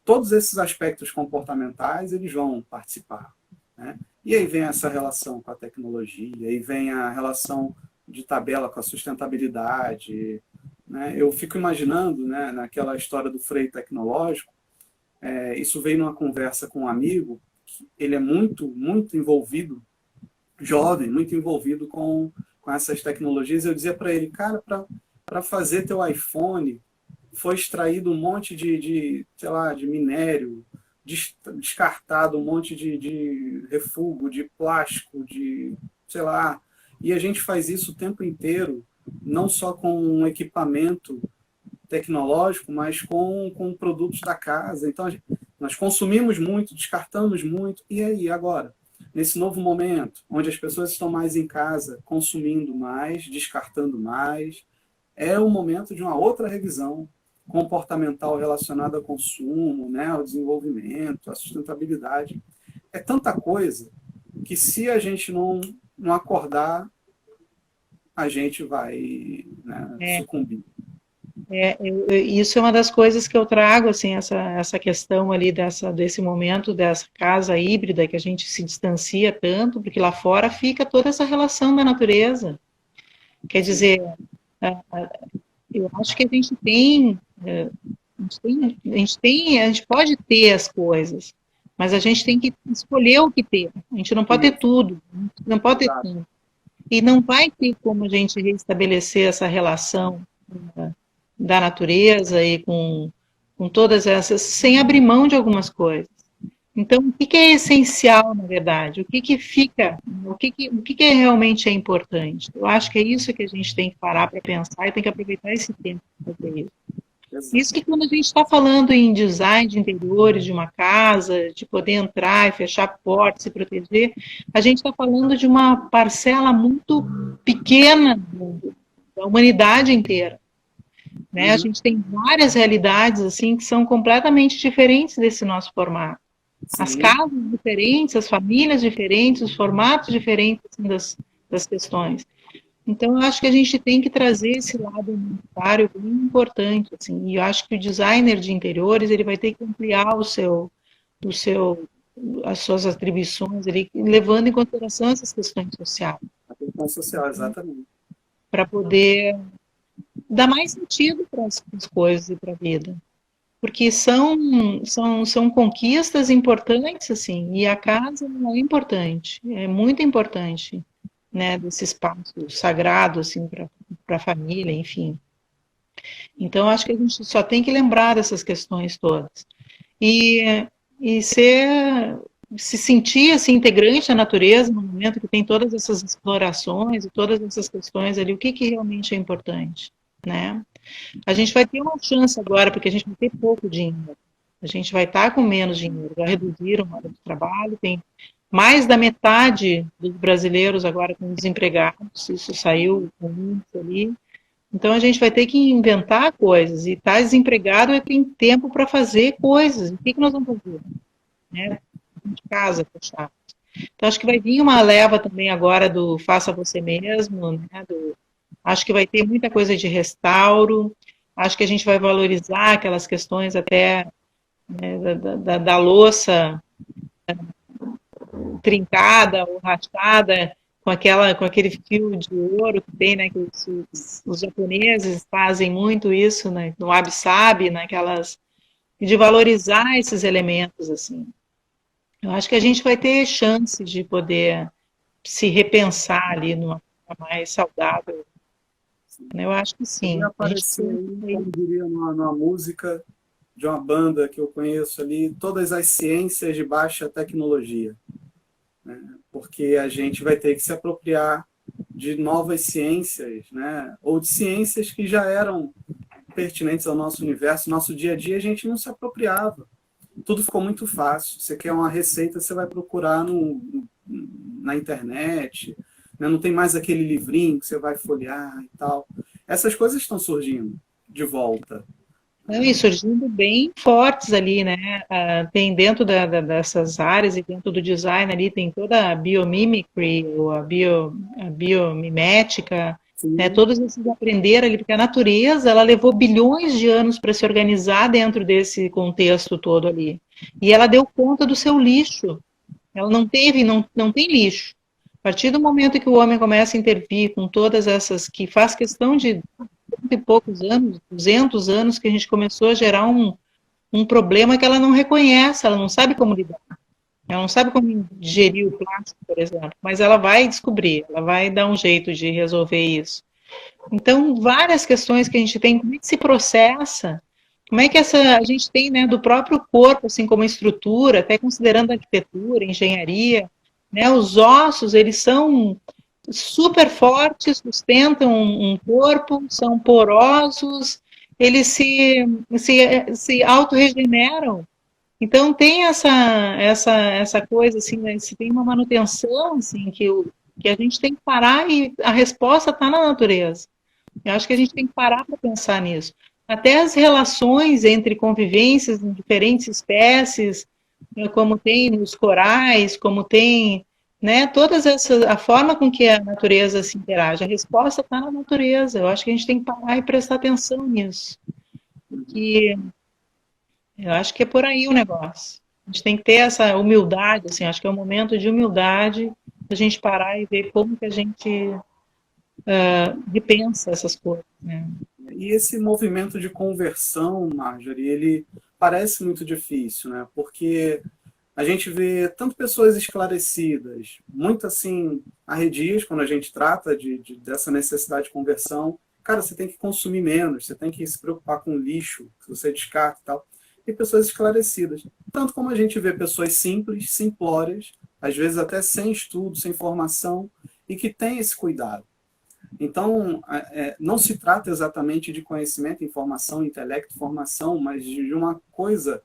Todos esses aspectos comportamentais, eles vão participar. Né? E aí vem essa relação com a tecnologia, aí vem a relação de tabela com a sustentabilidade. Né? Eu fico imaginando, né, naquela história do freio tecnológico, isso veio numa conversa com um amigo, ele é muito, muito envolvido, jovem, muito envolvido com essas tecnologias. Eu dizia para ele, cara, para fazer teu iPhone, foi extraído um monte sei lá, de minério, descartado um monte de refúgio, de plástico, sei lá. E a gente faz isso o tempo inteiro, não só com um equipamento tecnológico, mas com produtos da casa. Então, nós consumimos muito, descartamos muito. E aí, agora? Nesse novo momento, onde as pessoas estão mais em casa, consumindo mais, descartando mais, é o momento de uma outra revisão comportamental relacionada ao consumo, né, ao desenvolvimento, à sustentabilidade. É tanta coisa que, se a gente não acordar, a gente vai, né, sucumbir. Isso é uma das coisas que eu trago, assim, essa questão ali desse momento, dessa casa híbrida, que a gente se distancia tanto, porque lá fora fica toda essa relação da natureza. Quer dizer, eu acho que a gente tem, a gente pode ter as coisas, mas a gente tem que escolher o que ter. A gente não pode ter tudo, a gente não pode ter tudo. E não vai ter como a gente restabelecer essa relação da natureza e com todas essas, sem abrir mão de algumas coisas. Então, o que é essencial, na verdade? O que fica, o que realmente é importante? Eu acho que é isso que a gente tem que parar para pensar e tem que aproveitar esse tempo para fazer isso. Isso que quando a gente está falando em design de interiores de uma casa, de poder entrar e fechar portas, se proteger, a gente está falando de uma parcela muito pequena da humanidade inteira. Né? A gente tem várias realidades assim que são completamente diferentes desse nosso formato. Sim. As casas diferentes, as famílias diferentes, os formatos diferentes assim, das questões. Então, eu acho que a gente tem que trazer esse lado humanitário bem importante, assim, e eu acho que o designer de interiores, ele vai ter que ampliar as suas atribuições, ele, levando em consideração essas questões sociais. A questão social, exatamente. Para poder dar mais sentido para as coisas e para a vida. Porque são conquistas importantes, assim, e a casa é importante, é muito importante, né, desse espaço sagrado, assim, para a família, enfim. Então, acho que a gente só tem que lembrar dessas questões todas. E se sentir, assim, integrante da natureza, no momento que tem todas essas explorações e todas essas questões ali, o que realmente é importante, né? A gente vai ter uma chance agora, porque a gente vai ter pouco dinheiro. A gente vai estar com menos dinheiro. Já reduziram a hora de trabalho, tem mais da metade dos brasileiros agora com desempregados, isso saiu com índice ali. Então a gente vai ter que inventar coisas, e estar desempregado é tem tempo para fazer coisas. O que nós vamos fazer? Né? De casa, fechado. Então acho que vai vir uma leva também agora do faça você mesmo, né? Acho que vai ter muita coisa de restauro, acho que a gente vai valorizar aquelas questões até, né, da louça trincada ou rachada, com aquele fio de ouro que tem, né, que os japoneses fazem muito isso, né, no wabi-sabi, naquelas, de valorizar esses elementos, assim. Eu acho que a gente vai ter chance de poder se repensar ali numa forma mais saudável. Eu acho que sim. Eu apareci aí, como diria, numa música de uma banda que eu conheço ali, todas as ciências de baixa tecnologia. Né? Porque a gente vai ter que se apropriar de novas ciências, né? Ou de ciências que já eram pertinentes ao nosso universo. Nosso dia a dia a gente não se apropriava. Tudo ficou muito fácil. Você quer uma receita, você vai procurar na internet. Não tem mais aquele livrinho que você vai folhear e tal. Essas coisas estão surgindo de volta. E surgindo bem fortes ali, né? Tem dentro dessas áreas e dentro do design ali, tem toda a biomimicry, ou a biomimética, né? Todos esses aprenderam ali, porque a natureza, ela levou bilhões de anos para se organizar dentro desse contexto todo ali. E ela deu conta do seu lixo. Ela não tem lixo. A partir do momento que o homem começa a intervir com todas essas, que faz questão de e poucos anos, 200 anos, que a gente começou a gerar um problema que ela não reconhece, ela não sabe como lidar. Ela não sabe como digerir o plástico, por exemplo, mas ela vai descobrir, ela vai dar um jeito de resolver isso. Então, várias questões que a gente tem, como é que se processa, como é que a gente tem, né, do próprio corpo, assim, como estrutura, até considerando a arquitetura, engenharia, né, os ossos, eles são super fortes, sustentam um corpo, são porosos, eles se autorregeneram. Então tem essa coisa, assim, né, se tem uma manutenção, assim, que a gente tem que parar, e a resposta está na natureza. Eu acho que a gente tem que parar para pensar nisso. Até as relações entre convivências em diferentes espécies, como tem nos corais, como tem né, todas essas, a forma com que a natureza se interage, a resposta está na natureza. Eu acho que a gente tem que parar e prestar atenção nisso, porque eu acho que é por aí o negócio. A gente tem que ter essa humildade, assim, acho que é um momento de humildade, a gente parar e ver como que a gente repensa essas coisas, né? E esse movimento de conversão, Marjorie, ele parece muito difícil, né? Porque a gente vê tanto pessoas esclarecidas, muito assim, arredias, quando a gente trata dessa necessidade de conversão. Cara, você tem que consumir menos, você tem que se preocupar com o lixo que você descarta e tal. E pessoas esclarecidas. Tanto como a gente vê pessoas simples, simplórias, às vezes até sem estudo, sem formação, e que têm esse cuidado. Então, não se trata exatamente de conhecimento, informação, intelecto, formação, mas de uma coisa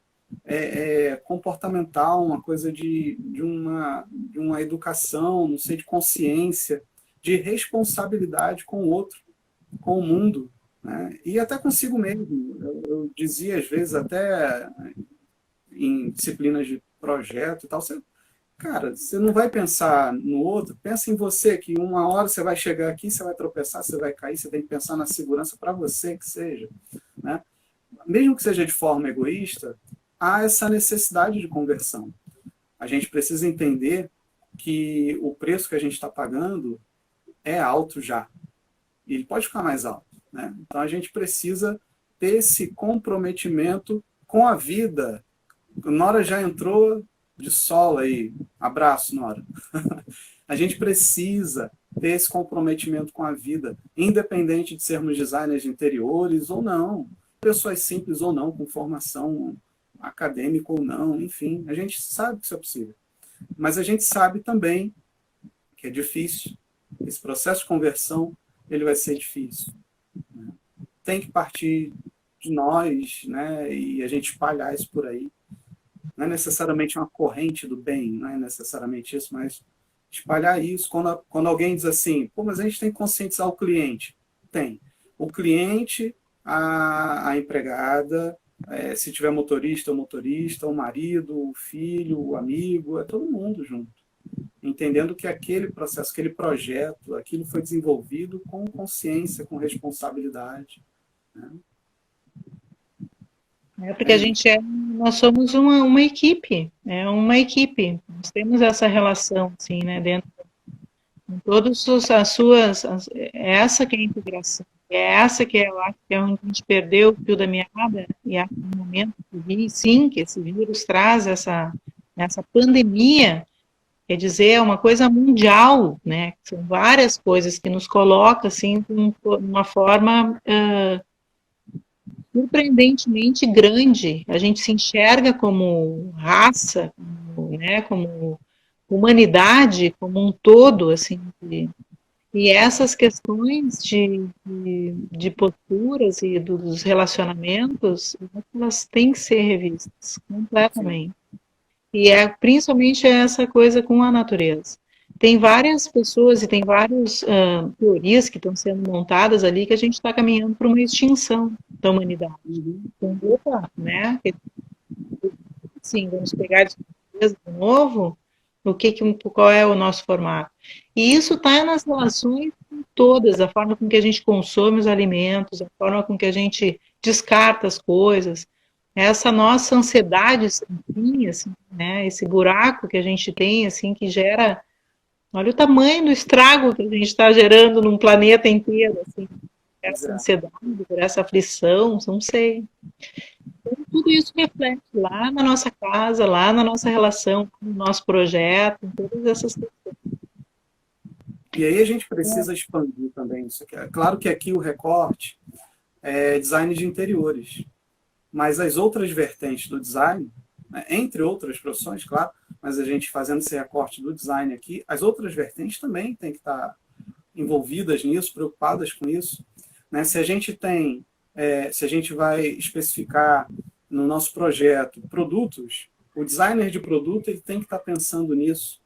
comportamental, uma coisa de uma educação, não sei, de consciência, de responsabilidade com o outro, com o mundo, né? E até consigo mesmo. Eu dizia, às vezes, até em disciplinas de projeto e tal, cara, você não vai pensar no outro, pensa em você, que uma hora você vai chegar aqui, você vai tropeçar, você vai cair, você tem que pensar na segurança para você que seja, né? Mesmo que seja de forma egoísta, há essa necessidade de conversão. A gente precisa entender que o preço que a gente está pagando é alto já, e ele pode ficar mais alto, né? Então a gente precisa ter esse comprometimento com a vida. Nora já entrou de sola aí. Abraço, Nora. A gente precisa ter esse comprometimento com a vida, independente de sermos designers de interiores ou não, pessoas simples ou não, com formação acadêmica ou não, enfim, a gente sabe que isso é possível. Mas a gente sabe também que é difícil. Esse processo de conversão, ele vai ser difícil. Tem que partir de nós, né, e a gente espalhar isso por aí. Não é necessariamente uma corrente do bem, não é necessariamente isso, mas espalhar isso. Quando alguém diz assim, pô, mas a gente tem que conscientizar o cliente. Tem. O cliente, a empregada, se tiver motorista, o marido, o filho, o amigo, é todo mundo junto. Entendendo que aquele processo, aquele projeto, aquilo foi desenvolvido com consciência, com responsabilidade, né? Porque a gente nós somos uma equipe, é uma equipe. Nós temos essa relação, assim, né, dentro de todas as suas, é essa que é a integração, é essa que eu acho que é onde a gente perdeu o fio da meada, e há um momento que sim, que esse vírus traz essa pandemia, quer dizer, é uma coisa mundial, né, são várias coisas que nos coloca, assim, de uma forma surpreendentemente grande. A gente se enxerga como raça, como, né, como humanidade, como um todo, assim. E essas questões de posturas e dos relacionamentos, elas têm que ser revistas completamente. E principalmente essa coisa com a natureza. Tem várias pessoas e tem várias teorias que estão sendo montadas ali que a gente está caminhando para uma extinção da humanidade. Então, opa, né? Sim, vamos pegar de novo qual é o nosso formato. E isso está nas relações todas, a forma com que a gente consome os alimentos, a forma com que a gente descarta as coisas, essa nossa ansiedade sem fim, assim, né? Esse buraco que a gente tem, assim, que gera, olha o tamanho do estrago que a gente está gerando num planeta inteiro, assim, essa ansiedade, essa aflição, não sei. Então, tudo isso reflete lá na nossa casa, lá na nossa relação com o nosso projeto, em todas essas questões. E aí a gente precisa expandir também isso aqui. É claro que aqui o recorte é design de interiores, mas as outras vertentes do design, né, entre outras profissões, claro, mas a gente fazendo esse recorte do design aqui, as outras vertentes também têm que estar envolvidas nisso, preocupadas com isso, né? Se a gente se a gente vai especificar no nosso projeto produtos, o designer de produto ele tem que estar pensando nisso,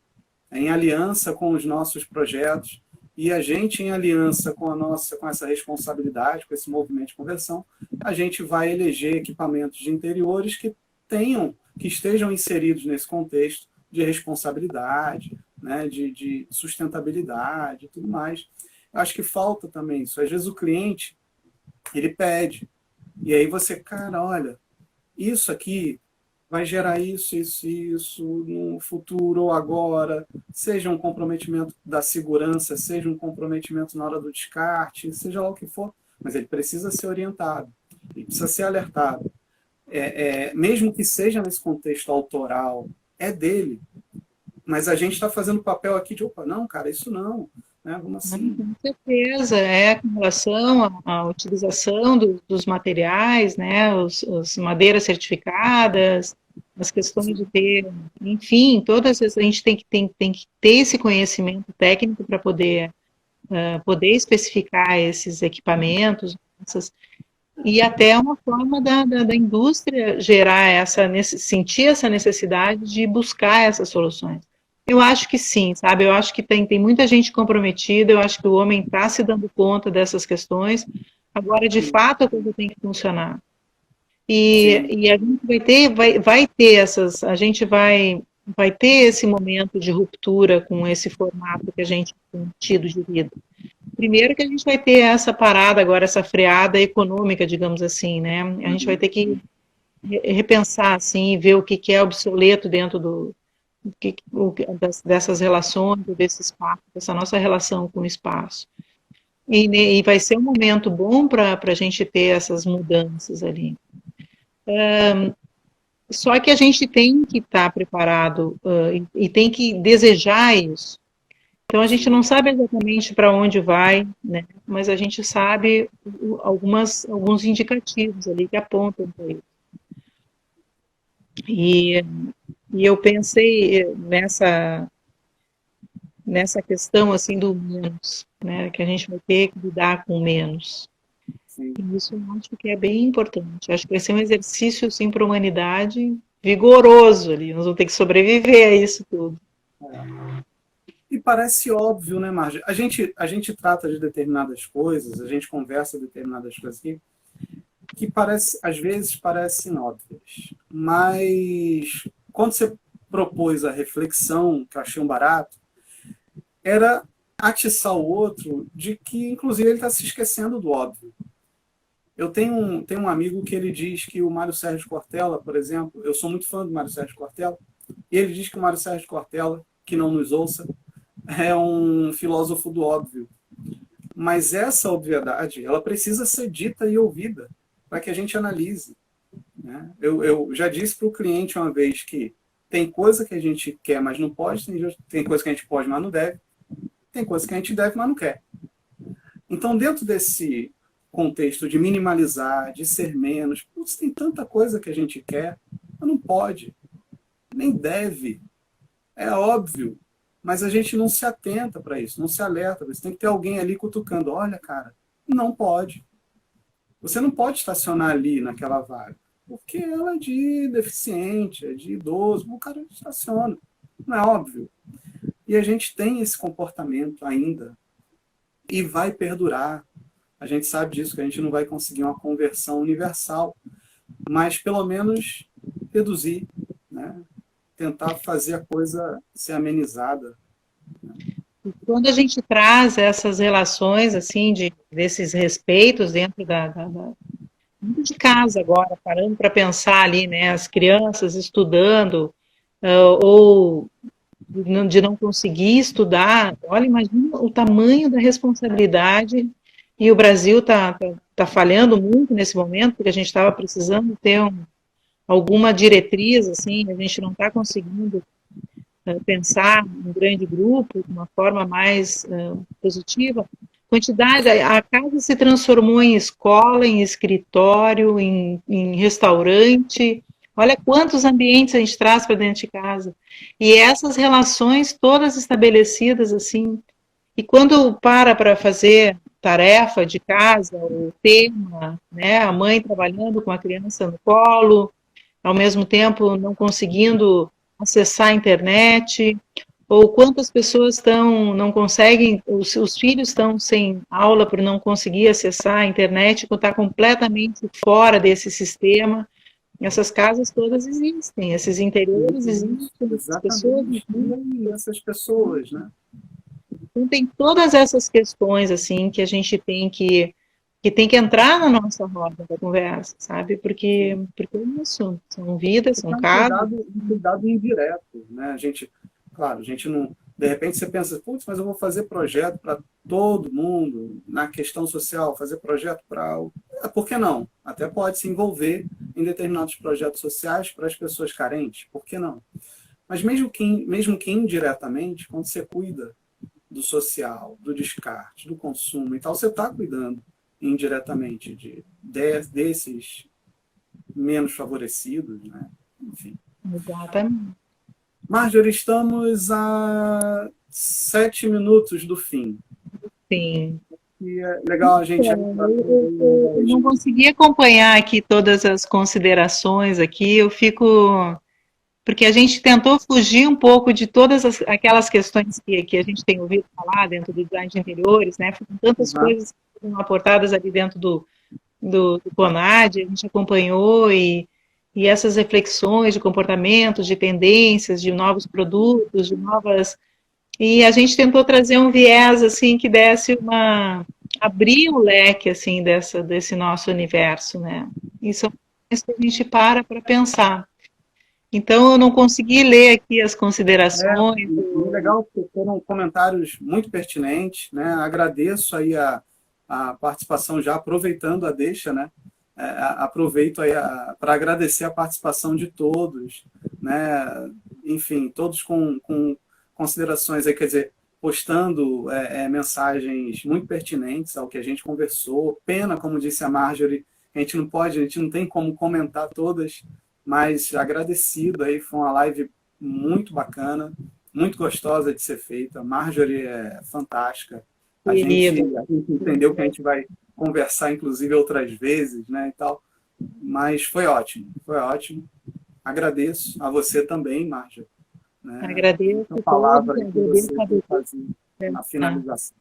em aliança com os nossos projetos, e a gente, em aliança com essa responsabilidade, com esse movimento de conversão, a gente vai eleger equipamentos de interiores que estejam inseridos nesse contexto de responsabilidade, né, de sustentabilidade e tudo mais. Eu acho que falta também isso. Às vezes o cliente, ele pede, e aí você, cara, olha, isso aqui vai gerar isso, isso, isso no futuro ou agora, seja um comprometimento da segurança, seja um comprometimento na hora do descarte, seja lá o que for, mas ele precisa ser orientado, ele precisa ser alertado. Mesmo que seja nesse contexto autoral, é dele, mas a gente está fazendo o papel aqui de, opa, não, cara, isso não, né? Vamos assim. Com certeza, com relação à utilização dos materiais, né, os madeiras certificadas, as questões de ter, enfim, todas as, a gente tem que ter esse conhecimento técnico para poder especificar esses equipamentos, e até uma forma da indústria gerar sentir essa necessidade de buscar essas soluções. Eu acho que sim, sabe? Eu acho que tem muita gente comprometida, eu acho que o homem está se dando conta dessas questões. Agora, de fato, a coisa tem que funcionar. E a gente vai ter a gente vai ter esse momento de ruptura com esse formato que a gente tem tido de vida. Primeiro que a gente vai ter essa parada agora, essa freada econômica, digamos assim, né? A gente vai ter que repensar, assim, ver o que é obsoleto dentro dessas relações, desse espaço, dessa nossa relação com o espaço. E vai ser um momento bom para a gente ter essas mudanças ali. Só que a gente tem que estar preparado e tem que desejar isso. Então, a gente não sabe exatamente para onde vai, né? Mas a gente sabe alguns indicativos ali que apontam para isso. E eu pensei nessa questão assim do menos, né? Que a gente vai ter que lidar com menos. Sim. E isso eu acho que é bem importante. Eu acho que vai ser um exercício assim, para a humanidade vigoroso ali. Nós vamos ter que sobreviver a isso tudo. E parece óbvio, né, Marge? A gente trata de determinadas coisas, a gente conversa de determinadas coisas aqui, que às vezes parecem óbvias. Mas quando você propôs a reflexão, que eu achei um barato, era atiçar o outro de que, inclusive, ele está se esquecendo do óbvio. Eu tenho um amigo que ele diz que o Mário Sérgio Cortella, por exemplo, eu sou muito fã do Mário Sérgio Cortella, e ele diz que o Mário Sérgio Cortella, que não nos ouça, é um filósofo do óbvio. Mas essa obviedade, ela precisa ser dita e ouvida para que a gente analise. Né? Eu já disse para o cliente uma vez que tem coisa que a gente quer, mas não pode, tem coisa que a gente pode, mas não deve, tem coisa que a gente deve, mas não quer. Então, dentro desse contexto de minimalizar, de ser menos, putz, tem tanta coisa que a gente quer, mas não pode, nem deve. É óbvio, mas a gente não se atenta para isso, não se alerta. Você tem que ter alguém ali cutucando. Olha, cara, não pode. Você não pode estacionar ali naquela vaga, porque ela é de deficiente, é de idoso, o cara estaciona. Não é óbvio. E a gente tem esse comportamento ainda e vai perdurar. A gente sabe disso, que a gente não vai conseguir uma conversão universal, mas pelo menos reduzir, né? Tentar fazer a coisa ser amenizada. Quando a gente traz essas relações, assim, desses respeitos dentro de casa agora, parando para pensar ali, né, as crianças estudando, ou de não conseguir estudar, olha, imagina o tamanho da responsabilidade, e o Brasil está falhando muito nesse momento, porque a gente estava precisando ter alguma diretriz, assim, a gente não está conseguindo pensar um grande grupo de uma forma mais positiva. A casa se transformou em escola, em escritório, em restaurante. Olha quantos ambientes a gente traz para dentro de casa. E essas relações todas estabelecidas assim. E quando para fazer tarefa de casa, o tema, né, a mãe trabalhando com a criança no colo, ao mesmo tempo não conseguindo acessar a internet, ou quantas pessoas não conseguem, os filhos estão sem aula por não conseguir acessar a internet, por estar completamente fora desse sistema, essas casas todas existem, esses interiores existem, essas pessoas Exatamente. existem. E essas pessoas, né? Então tem todas essas questões assim que a gente tem que entrar na nossa roda da conversa, sabe? Porque é isso, são vidas, Porque são é casos. um cuidado indireto, né? A gente, claro, a gente não. De repente você pensa, putz, mas eu vou fazer projeto para todo mundo na questão social, fazer projeto para. Por que não? Até pode se envolver em determinados projetos sociais para as pessoas carentes, por que não? Mas mesmo que indiretamente, quando você cuida do social, do descarte, do consumo e tal, você está cuidando indiretamente desses menos favorecidos, né? Enfim. Exatamente. Marjorie, estamos a 7 minutos do fim. Sim. E é legal a gente entrar Eu não consegui acompanhar aqui todas as considerações aqui, eu fico. Porque a gente tentou fugir um pouco de todas aquelas questões que a gente tem ouvido falar dentro do design de interiores, né? Foram tantas Uhum. coisas que foram aportadas ali dentro do CONAD, a gente acompanhou e essas reflexões de comportamentos, de tendências, de novos produtos, de novas. E a gente tentou trazer um viés assim que desse abrir o leque assim desse nosso universo, né? E são coisas que a gente para pensar. Então eu não consegui ler aqui as considerações. E legal porque foram comentários muito pertinentes, né? Agradeço aí a participação já aproveitando a deixa, né? Aproveito aí para agradecer a participação de todos, né? Enfim, todos com considerações aí, quer dizer, postando mensagens muito pertinentes ao que a gente conversou. Pena, como disse a Marjorie, a gente não tem como comentar todas, mas agradecido aí, foi uma live muito bacana, muito gostosa de ser feita. A Marjorie é fantástica. A gente entendeu que a gente vai conversar, inclusive, outras vezes, né, e tal. Mas foi ótimo, foi ótimo. Agradeço a você também, Marjorie, né, Agradeço a a todos, palavra aí que você tem fazer na finalização.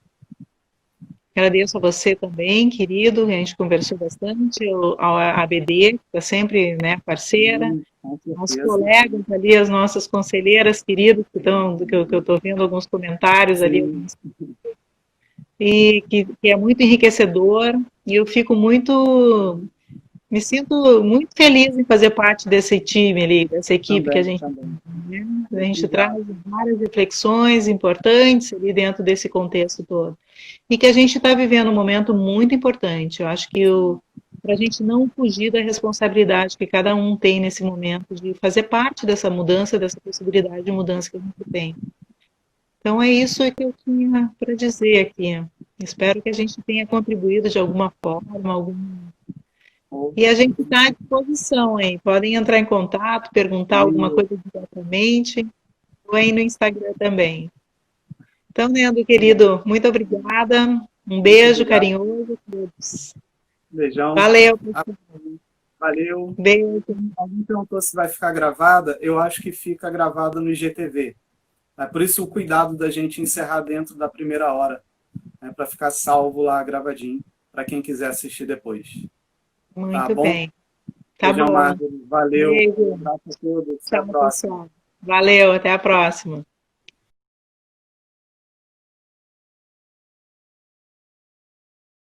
agradeço a você também, querido, a gente conversou bastante, a ABD, que está sempre, né, parceira, Com aos certeza. colegas ali, as nossas conselheiras queridas, que eu estou vendo alguns comentários ali, Sim. e que é muito enriquecedor, e eu fico muito, me sinto muito feliz em fazer parte desse time ali, dessa equipe que a Também, gente também. tem, né? A gente traz Obrigado. várias reflexões importantes ali dentro desse contexto todo. E que a gente está vivendo um momento muito importante. Eu acho que para a gente não fugir da responsabilidade que cada um tem nesse momento de fazer parte dessa mudança, dessa possibilidade de mudança que a gente tem. Então é isso que eu tinha para dizer aqui. Espero que a gente tenha contribuído de alguma forma, e a gente está à disposição aí. Podem entrar em contato, perguntar alguma coisa diretamente, ou aí no Instagram também. Então, Leandro, querido, muito obrigada. Um Muito beijo obrigado. carinhoso a todos. Beijão. Valeu, pessoal. Valeu. Beijo. Alguém perguntou se vai ficar gravada. Eu acho que fica gravada no IGTV. É por isso o cuidado da gente encerrar dentro da primeira hora, né, para ficar salvo lá gravadinho, para quem quiser assistir depois. Tá Muito bom? bem. Tá Beijão, bom. Marcos. Valeu. Um Beijo. abraço a todos. Até a Tchau, próxima. pessoal. Valeu, até a próxima.